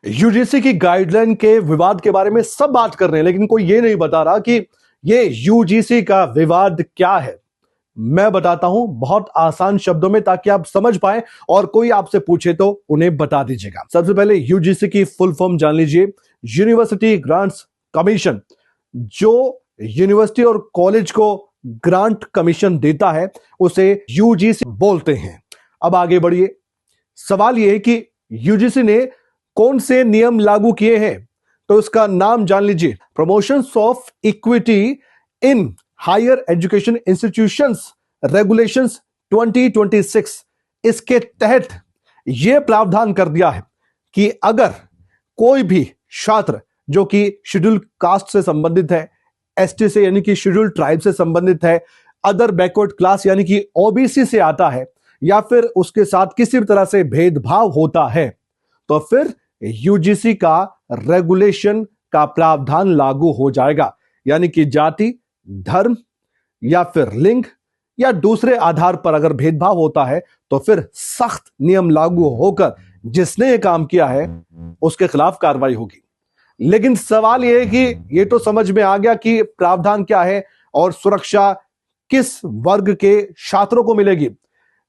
UGC की guideline के विवाद के बारे में सब बात कर रहे हैं, लेकिन कोई ये नहीं बता रहा कि ये यूजीसी का विवाद क्या है। मैं बताता हूं बहुत आसान शब्दों में, ताकि आप समझ पाए और कोई आपसे पूछे तो उन्हें बता दीजिएगा। सबसे पहले यूजीसी की फुल फॉर्म जान लीजिए। यूनिवर्सिटी ग्रांट्स कमीशन, जो यूनिवर्सिटी और कॉलेज को ग्रांट कमीशन देता है, उसे यूजीसी बोलते हैं। अब आगे बढ़िए। सवाल यह है कि यूजीसी ने कौन से नियम लागू किए हैं, तो इसका नाम जान लीजिए। Promotions of equity in higher education institutions regulations 2026। इसके तहत यह प्रावधान कर दिया है कि अगर कोई भी छात्र जो कि शेड्यूल कास्ट से संबंधित है, एसटी से यानी कि शेड्यूल ट्राइब से संबंधित है, अदर बैकवर्ड क्लास यानी कि ओबीसी से आता है, या फिर उसके साथ किसी भी तरह से भेदभाव होता है, तो फिर यूजीसी का रेगुलेशन का प्रावधान लागू हो जाएगा। यानी कि जाति, धर्म या फिर लिंग या दूसरे आधार पर अगर भेदभाव होता है, तो फिर सख्त नियम लागू होकर जिसने ये काम किया है उसके खिलाफ कार्रवाई होगी। लेकिन सवाल यह है कि ये तो समझ में आ गया कि प्रावधान क्या है और सुरक्षा किस वर्ग के छात्रों को मिलेगी,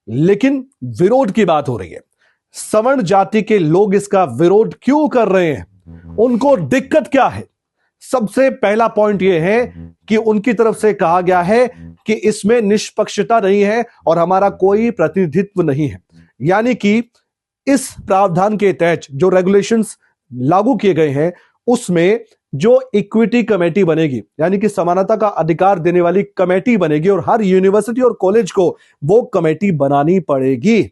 लेकिन विरोध की बात हो रही है। सवर्ण जाति के लोग इसका विरोध क्यों कर रहे हैं, उनको दिक्कत क्या है? सबसे पहला पॉइंट यह है कि उनकी तरफ से कहा गया है कि इसमें निष्पक्षता नहीं है और हमारा कोई प्रतिनिधित्व नहीं है। यानी कि इस प्रावधान के तहत जो रेगुलेशंस लागू किए गए हैं, उसमें जो इक्विटी कमेटी बनेगी, यानी कि समानता का अधिकार देने वाली कमेटी बनेगी, और हर यूनिवर्सिटी और कॉलेज को वो कमेटी बनानी पड़ेगी,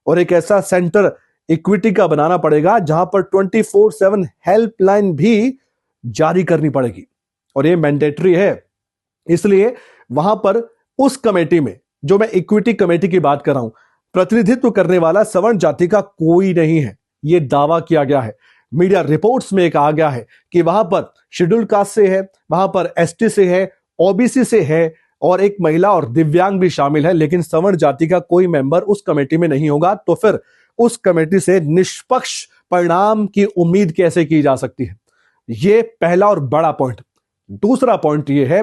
और एक ऐसा सेंटर इक्विटी का बनाना पड़ेगा जहां पर 24/7 हेल्पलाइन भी जारी करनी पड़ेगी, और ये मैंडेटरी है। इसलिए वहां पर उस कमेटी में, जो मैं इक्विटी कमेटी की बात कर रहा हूं, प्रतिनिधित्व करने वाला सवर्ण जाति का कोई नहीं है, यह दावा किया गया है। मीडिया रिपोर्ट्स में कहा गया है कि वहां पर शेड्यूल कास्ट से है, वहां पर एसटी से है, ओबीसी से है, और एक महिला और दिव्यांग भी शामिल है, लेकिन सवर्ण जाति का कोई मेंबर उस कमेटी में नहीं होगा। तो फिर उस कमेटी से निष्पक्ष परिणाम की उम्मीद कैसे की जा सकती है? यह पहला और बड़ा पॉइंट। दूसरा पॉइंट यह है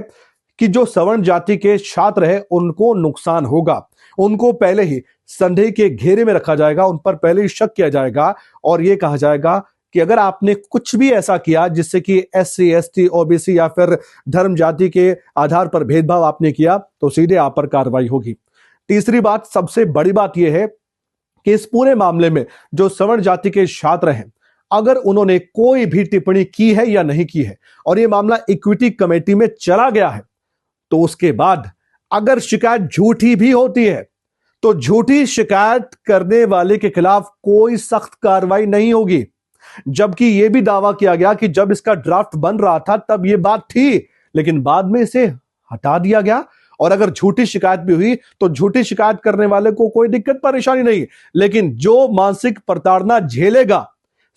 कि जो सवर्ण जाति के छात्र हैं उनको नुकसान होगा, उनको पहले ही संदेह के घेरे में रखा जाएगा, उन पर पहले ही शक किया जाएगा, और यह कहा जाएगा कि अगर आपने कुछ भी ऐसा किया जिससे कि एससी, एसटी, ओबीसी या फिर धर्म जाति के आधार पर भेदभाव आपने किया, तो सीधे आप पर कार्रवाई होगी। तीसरी बात, सबसे बड़ी बात यह है कि इस पूरे मामले में जो सवर्ण जाति के छात्र हैं, अगर उन्होंने कोई भी टिप्पणी की है या नहीं की है, और यह मामला इक्विटी कमेटी में चला गया है, तो उसके बाद अगर शिकायत झूठी भी होती है, तो झूठी शिकायत करने वाले के खिलाफ कोई सख्त कार्रवाई नहीं होगी। जबकि यह भी दावा किया गया कि जब इसका ड्राफ्ट बन रहा था तब यह बात थी, लेकिन बाद में इसे हटा दिया गया, और अगर झूठी शिकायत भी हुई तो झूठी शिकायत करने वाले को कोई दिक्कत परेशानी नहीं, लेकिन जो मानसिक प्रताड़ना झेलेगा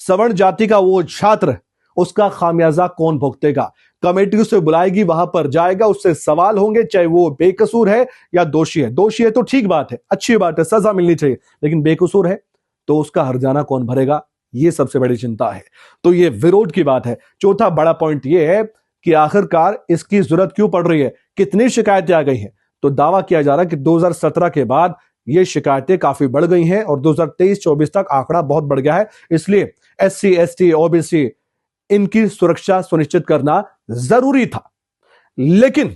सवर्ण जाति का वो छात्र, उसका खामियाजा कौन भुगतेगा? कमेटी उसे बुलाएगी, वहां पर जाएगा, उससे सवाल होंगे, चाहे वो बेकसूर है या दोषी है। दोषी है तो ठीक बात है, अच्छी बात है, सजा मिलनी चाहिए, लेकिन बेकसूर है तो उसका हर्जाना कौन भरेगा? ये सबसे बड़ी चिंता है। तो ये विरोध की बात है। चौथा बड़ा पॉइंट ये है कि आखिरकार इसकी जरूरत क्यों पड़ रही है, कितनी शिकायतें आ गई हैं? तो दावा किया जा रहा है कि 2017 के बाद ये शिकायतें काफी बढ़ गई हैं, और 2023-24 तक आंकड़ा बहुत बढ़ गया है। इसलिए एससी, एसटी, ओबीसी, इनकी सुरक्षा सुनिश्चित करना जरूरी था। लेकिन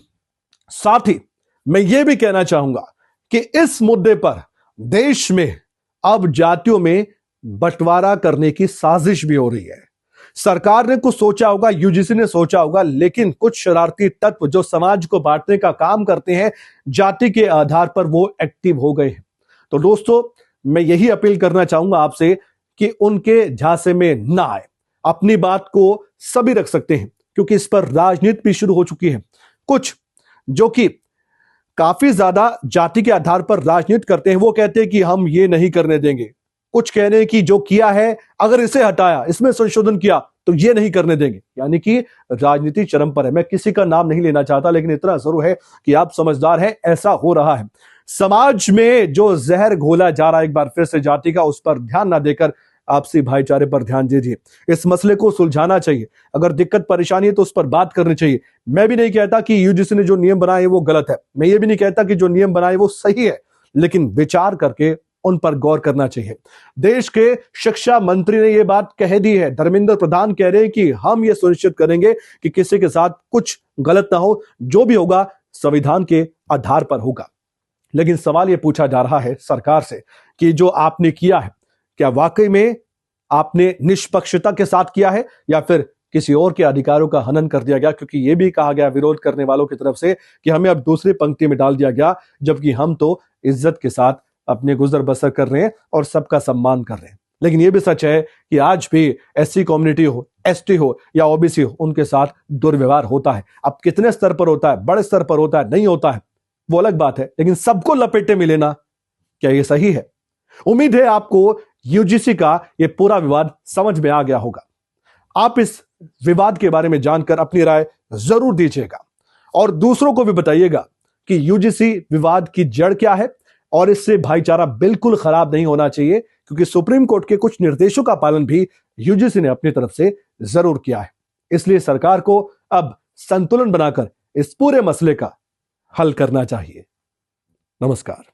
साथ ही मैं ये भी कहना चाहूंगा कि इस मुद्दे पर देश में अब जातियों में बंटवारा करने की साजिश भी हो रही है। सरकार ने कुछ सोचा होगा, यूजीसी ने सोचा होगा, लेकिन कुछ शरारती तत्व जो समाज को बांटने का काम करते हैं जाति के आधार पर, वो एक्टिव हो गए हैं। तो दोस्तों, मैं यही अपील करना चाहूंगा आपसे कि उनके झांसे में ना आए। अपनी बात को सभी रख सकते हैं, क्योंकि इस पर राजनीति भी शुरू हो चुकी है। कुछ जो कि काफी ज्यादा जाति के आधार पर राजनीति करते हैं, वो कहते हैं कि हम ये नहीं करने देंगे। कुछ कह रहे हैं कि जो किया है, अगर इसे हटाया, इसमें संशोधन किया, तो ये नहीं करने देंगे। यानी कि राजनीति चरम पर है। मैं किसी का नाम नहीं लेना चाहता, लेकिन इतना जरूर है कि आप समझदार हैं, ऐसा हो रहा है। समाज में जो जहर घोला जा रहा है एक बार फिर से जाति का, उस पर ध्यान ना देकर आपसी भाईचारे पर ध्यान दीजिए। इस मसले को सुलझाना चाहिए। अगर दिक्कत परेशानी है तो उस पर बात करनी चाहिए। मैं भी नहीं कहता कि यूजीसी ने जो नियम बनाए हैं वो गलत है, मैं ये भी नहीं कहता कि जो नियम बनाए वो सही है, लेकिन विचार करके उन पर गौर करना चाहिए। देश के शिक्षा मंत्री ने यह बात कह दी है, धर्मेंद्र प्रधान कह रहे हैं कि हम ये सुनिश्चित करेंगे कि किसी के साथ कुछ गलत ना हो, जो भी होगा संविधान के आधार पर होगा। लेकिन सवाल यह पूछा जा रहा है सरकार से कि जो आपने किया है, क्या वाकई में आपने निष्पक्षता के साथ किया है या फिर किसी और के अधिकारों का हनन कर दिया गया? क्योंकि यह भी कहा गया विरोध करने वालों की तरफ से कि हमें अब दूसरी पंक्ति में डाल दिया गया, जबकि हम तो इज्जत के साथ अपने गुजर बसर कर रहे हैं और सबका सम्मान कर रहे हैं। लेकिन यह भी सच है कि आज भी एससी कम्युनिटी हो, एसटी हो या ओबीसी हो, उनके साथ दुर्व्यवहार होता है। अब कितने स्तर पर होता है, बड़े स्तर पर होता है, नहीं होता है, वो अलग बात है, लेकिन सबको लपेटे में लेना, क्या यह सही है? उम्मीद है आपको यूजीसी का यह पूरा विवाद समझ में आ गया होगा। आप इस विवाद के बारे में जानकर अपनी राय जरूर दीजिएगा और दूसरों को भी बताइएगा कि यूजीसी विवाद की जड़ क्या है और इससे भाईचारा बिल्कुल खराब नहीं होना चाहिए, क्योंकि सुप्रीम कोर्ट के कुछ निर्देशों का पालन भी यूजीसी ने अपनी तरफ से जरूर किया है। इसलिए सरकार को अब संतुलन बनाकर इस पूरे मसले का हल करना चाहिए। नमस्कार।